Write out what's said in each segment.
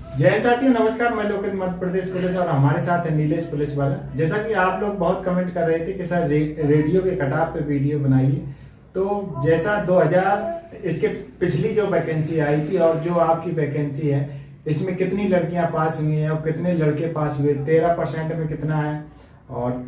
जय साथियों, नमस्कार। मैं लोकेश मध्य प्रदेश पुलिस और हमारे साथ है नीलेश पुलिस वाला। जैसा कि आप लोग बहुत कमेंट कर रहे थे कि सर रेडियो के कटाव पे वीडियो बनाइए, तो जैसा 2000 इसके पिछली जो वैकेंसी आई थी और जो आपकी वैकेंसी है, इसमें कितनी लड़कियां पास हुई हैं और कितने लड़के पास हुए, 13% में कितना है और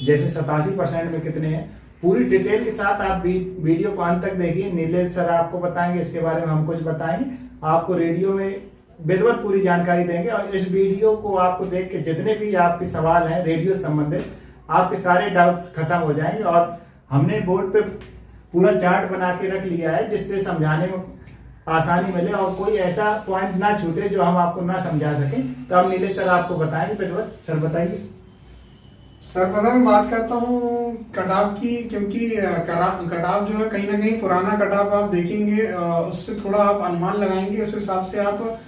जैसे 87% में कितने हैं, पूरी डिटेल के साथ आप वीडियो को अंत तक देखिए। नीलेश सर आपको बताएंगे, इसके बारे में हम कुछ बताएंगे, आपको रेडियो में विधिवत पूरी जानकारी देंगे। और इस वीडियो को आपको देख के जितने भी आपके सवाल हैं रेडियो संबंधित, आपके सारे डाउट्स खत्म हो जाएंगे। और हमने बोर्ड पे पूरा चार्ट बना के रख लिया है जिससे समझाने में आसानी मिले और कोई ऐसा पॉइंट ना छूटे जो हम आपको ना समझा सकें। तो अब नीलेश सर आपको बताएंगे विधिवत। सर बताइए। सर्वप्रथम मैं बात करता हूँ कटाव की, क्योंकि कटाव जो है कहीं ना कहीं पुराना कटाव आप देखेंगे, उससे थोड़ा आप अनुमान लगाएंगे, उस हिसाब से आप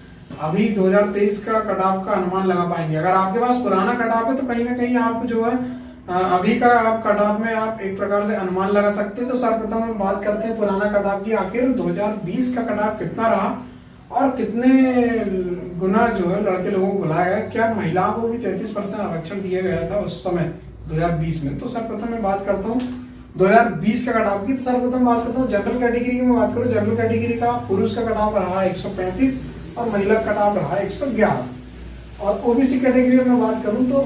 अभी 2023 का कटाव का अनुमान लगा पाएंगे। अगर आपके पास पुराना कटाव है तो कहीं ना कहीं आप जो है अभी का आप कटाव में आप एक प्रकार से अनुमान लगा सकते हैं। तो सर्वप्रथम हम बात करते हैं पुराना कटाव की, आखिर 2020 का कटाव कितना रहा और कितने गुना जो है लड़के लोगों को बुलाया गया। क्या महिलाओं को भी 33% आरक्षण दिया गया था उस समय 2020 में। तो सर्वप्रथम मैं बात करता हूँ 2020 का कटाव की। तो सर्वप्रथम बात करता हूँ जनरल कैटेगरी की। मैं बात करूँ जनरल कैटेगरी का, पुरुष का कटाव रहा 135 और महिला का कटाव रहा 111। और ओबीसी कैटेगरी में मैं बात करूँ तो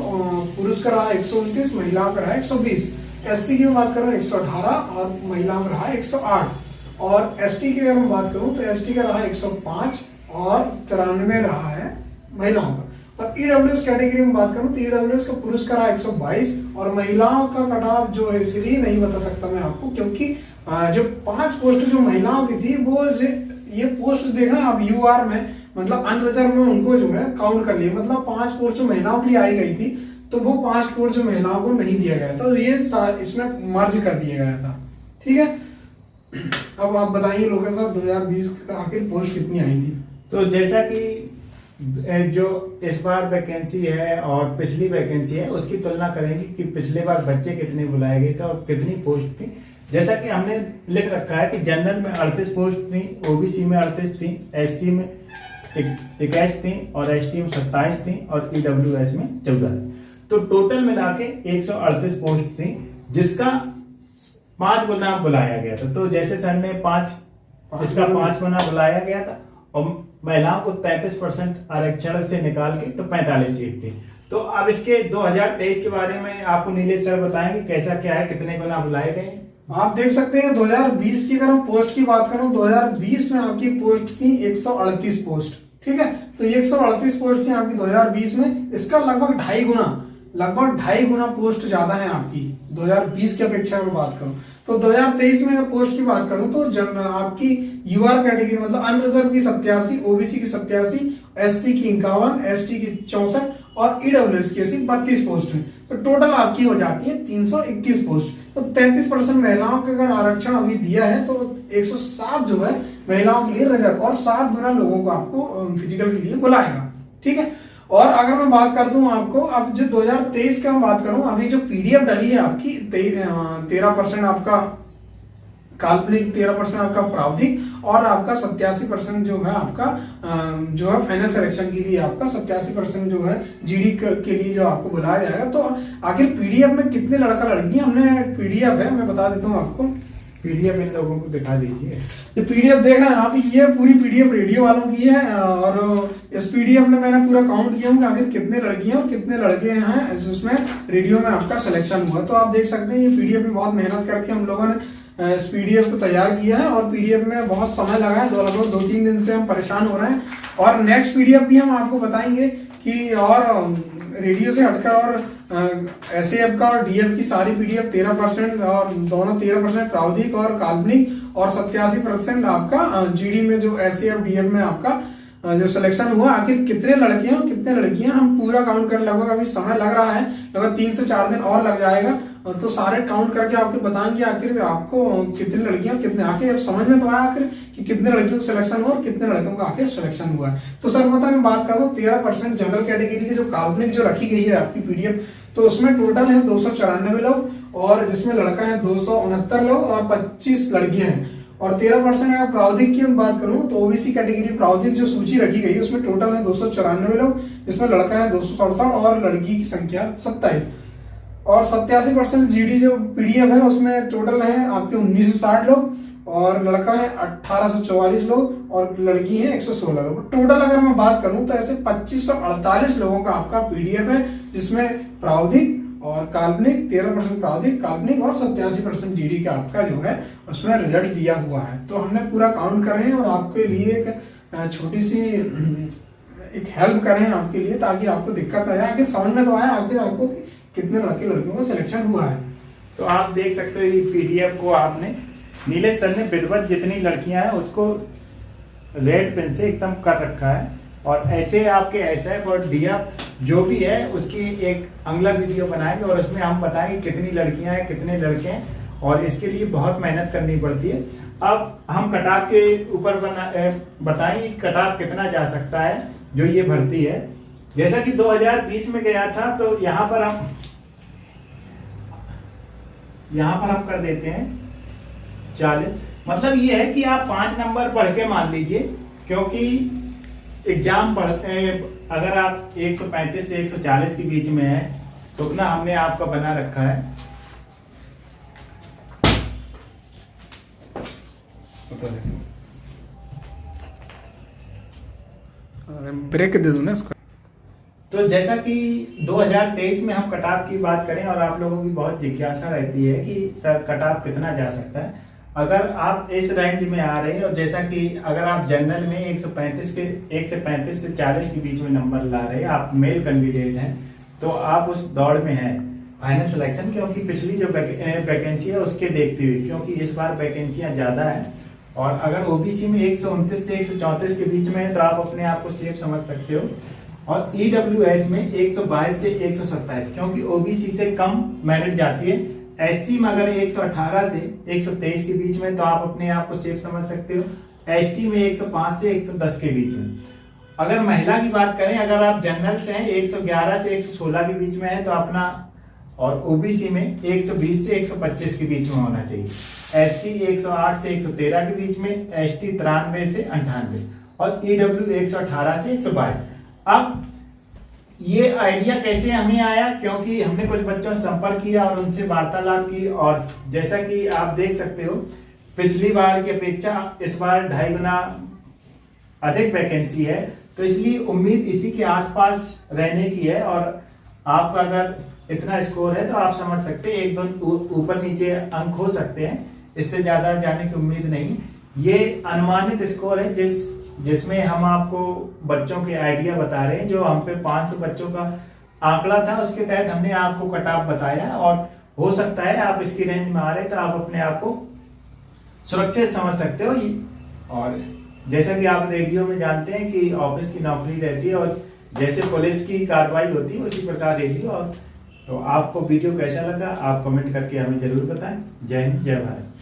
पुरुष का रहा 129, महिलाओं का रहा 120। एससी की मैं बात करूँ 118 और महिलाओं का रहा 108। और एसटी की अगर मैं बात करूँ तो एसटी का रहा 105 और 93 रहा है महिलाओं का। और ईडब्ल्यूएस कैटेगरी में बात करूँ तो ईडब्ल्यूएस का पुरुष का रहा 122 और महिलाओं का कटाव जो है इसलिए नहीं बता सकता मैं आपको, क्योंकि जो 5 पोस्ट जो महिलाओं की थी वो ये पोस्ट देखना आप यूआर में, मतलब अनरिजर्व में उनको जो है काउंट कर लिए, मतलब 5 पोस्ट जो महिलाओं के लिए आई गई थी तो वो 5 पोस्ट जो महिलाओं को नहीं दिया गया था, तो ये इसमें मर्ज कर दिया गया था। ठीक है, अब आप बताइए लोकेश साहब 2020 का आखिर पोस्ट कितनी आई थी। तो जैसा कि जो इस बार वैकेंसी है और पिछली वैकेंसी है उसकी तुलना करेंगे कि पिछले बार बच्चे कितने बुलाए गए थे और कितनी पोस्ट थी। जैसा कि हमने लिख रखा है कि जनरल में 38 पोस्ट थी, ओबीसी में 38 थी, एससी में 21 थी और एसटी में 27 थी और ईडब्ल्यूएस में 14 थी। तो टोटल मिला के 138 पोस्ट थी, जिसका 5 गुना बुलाया गया था। तो जैसे सर ने 5 गुना बुलाया गया था और महिलाओं को 33% आरक्षण से निकाल के तो 45 सीट थी। तो अब इसके 2023 के बारे में आपको नीलेश सर बताएंगे कैसा क्या है, कितने गुना बुलाए गए। आप देख सकते हैं 2020 की अगर हम पोस्ट की बात करूं, 2020 में आपकी पोस्ट थी 138 पोस्ट। ठीक है, तो 138 पोस्ट थी आपकी 2020 में, इसका लगभग 2.5 गुना पोस्ट ज्यादा है आपकी 2020 की अपेक्षा में बात करूं। तो 2023 में अगर पोस्ट की बात करूं तो आपकी यूआर कैटेगरी मतलब अनरिजर्व की 87, ओबीसी की 87, एससी की 51, एसटी की 64 और ईडब्ल्यूएस की 32 पोस्ट है। तो टोटल आपकी हो जाती है 321 पोस्ट। तो 33% महिलाओं के अगर आरक्षण अभी दिया है तो 107 जो है महिलाओं के लिए रिजर्व और 7 गुना लोगों को आपको फिजिकल के लिए बुलाएगा। ठीक है, और अगर मैं बात कर दूं आपको, अब जो 2023 का मैं बात करूं, अभी जो पीडीएफ डली है आपकी 13% आपका काल्पनिक, 13% आपका प्रावधिक और आपका 87% जो है आपका जो है फाइनल सिलेक्शन के लिए आपका 87% जो है जीडी के लिए जो आपको बुलाया जाएगा। तो आखिर पीडीएफ में कितने लड़का लड़की, हमने पीडीएफ है, मैं बता देता हूँ आपको। पीडीएफ इन लोगों को दिखा दीजिए। ये पीडीएफ देख रहे हैं आप, ये पूरी पीडीएफ रेडियो वालों की है और इस पीडीएफ में मैंने पूरा काउंट किया हूँ कि आखिर कितने लड़कियां और कितने लड़के हैं जिसमें रेडियो में आपका सिलेक्शन हुआ। तो आप देख सकते हैं ये पीडीएफ में बहुत मेहनत करके हम लोगों ने इस पीडीएफ को तैयार किया है और पीडीएफ में बहुत समय लगा है, लगभग 2-3 दिन से हम परेशान हो रहे हैं। और नेक्स्ट पीडीएफ भी हम आपको बताएंगे कि और रेडियो से हटकर और एसएएफ का और डीएफ की सारी पीडीएफ 13% और दोनों 13% प्रावधिक और काल्पनिक और 87% आपका जीडी में जो एसएएफ डीएफ में आपका जो सिलेक्शन हुआ। आखिर कितने लड़के हैं और कितने लड़कियां हम पूरा काउंट कर, लगभग अभी समय लग रहा है, लगभग 3 से 4 दिन और लग जाएगा। तो सारे काउंट करके आपको बताएंगे आखिर आपको कितनी लड़कियां कितने, आखिर समझ में तो आया आखिर कि कितने लड़कियों का सिलेक्शन हुआ और कितने लड़कों का आखिर सिलेक्शन हुआ है। तो सर्वप्रथम मैं बात करता हूँ 13% जनरल कैटेगरी की जो काल्पनिक जो रखी गई है आपकी पीडीएफ, तो उसमें टोटल है 294 लोग और जिसमें लड़का है 269 लोग और 25 लड़कियां हैं। और 13% अगर प्रावधिक की बात करूं तो ओबीसी कैटेगरी प्रावधिक जो सूची रखी गई है उसमें टोटल है 294 लोग, जिसमें लड़का है 267 और लड़की की संख्या 27। और 87% जीडी जो पीडीएफ है उसमें टोटल है आपके 19 से 60 लोग, और लड़का है 18 से 44 लोग और लड़की है 116 लोग। टोटल अगर मैं बात करूं तो ऐसे 2548 लोगों का आपका पीडीएफ है, जिसमें प्रावधिक और काल्पनिक 13% प्रावधिक काल्पनिक और 87% जीडी का आपका जो है उसमें रिजल्ट दिया हुआ है। तो हमने पूरा काउंट कर रहे हैं और आपके लिए एक छोटी सी एक हेल्प करें आपके लिए, ताकि आपको दिक्कत ना आए। आखिर समझ में तो आया आखिर आपको कितने लड़के लड़कियों का सिलेक्शन हुआ है। तो आप देख सकते हो ये पीडीएफ को आपने नीलेश सर ने विधिवत जितनी लड़कियां हैं उसको रेड पेन से एकदम कर रखा है, और ऐसे आपके एसएफ और डीएफ जो भी है उसकी एक अगला वीडियो बनाएंगे और उसमें हम बताएंगे कितनी लड़कियां हैं कितने लड़के हैं, और इसके लिए बहुत मेहनत करनी पड़ती है। अब हम कटाव के ऊपर बताएंगे कटाव कितना जा सकता है जो ये भर्ती है। जैसा कि 2020 में गया था, तो यहाँ पर हम कर देते हैं 40। मतलब ये है कि आप 5 नंबर पढ़ के मान लीजिए, क्योंकि एग्जाम अगर आप 135 से 140 के बीच में है तो उतना हमने आपका बना रखा है। ब्रेक दे दूं ना इसको। तो जैसा कि 2023 में हम कटाव की बात करें, और आप लोगों की बहुत जिज्ञासा रहती है कि सर कटाव कितना जा सकता है। अगर आप इस रेंज में आ रहे हैं, और जैसा कि अगर आप जनरल में 135 से 40 के बीच में नंबर ला रहे हैं, आप मेल कैंडिडेट हैं, तो आप उस दौड़ में हैं फाइनल सिलेक्शन। क्योंकि पिछली जो वैकेंसी है उसके देखते हुए, क्योंकि इस बार वैकेंसियां ज़्यादा हैं, और अगर ओबीसी में 129 से 134 के बीच में है तो आप अपने आप को सेफ समझ सकते हो, और ईडब्ल्यूएस में 122 से 127, क्योंकि ओबीसी से कम मेरिट जाती है। एससी में अगर 118 से 123 के बीच में तो आप अपने आप को सेफ समझ सकते हो। एसटी में 105 से 110 के बीच में। अगर महिला की बात करें, अगर आप जनरल से हैं 111 से 116 के बीच में है तो अपना, और ओबीसी में 120 से 125 के बीच में होना चाहिए। एससी 108 से 113 के बीच में, एसटी 93 से 98, और ईडब्ल्यू 118 से 122। अब ये आइडिया कैसे हमें आया, क्योंकि हमने कुछ बच्चों से संपर्क किया और उनसे वार्तालाप की, और जैसा कि आप देख सकते हो पिछली बार की अपेक्षा इस बार 2.5 गुना अधिक वैकेंसी है, तो इसलिए उम्मीद इसी के आसपास रहने की है। और आपका अगर इतना स्कोर है तो आप समझ सकते हैं 1-2 ऊपर नीचे अंक हो सकते हैं, इससे ज्यादा जाने की उम्मीद नहीं। ये अनुमानित स्कोर है जिसमें हम आपको बच्चों के आइडिया बता रहे हैं। जो हम पे 500 बच्चों का आंकड़ा था उसके तहत हमने आपको कट ऑफ बताया, और हो सकता है आप इसकी रेंज में आ रहे तो आप अपने आप को सुरक्षित समझ सकते हो। और जैसा कि आप रेडियो में जानते हैं कि ऑफिस की नौकरी रहती है, और जैसे पुलिस की कार्रवाई होती है उसी प्रकार रेडियो। और तो आपको वीडियो कैसा लगा आप कमेंट करके हमें जरूर बताएं। जय हिंद, जय भारत।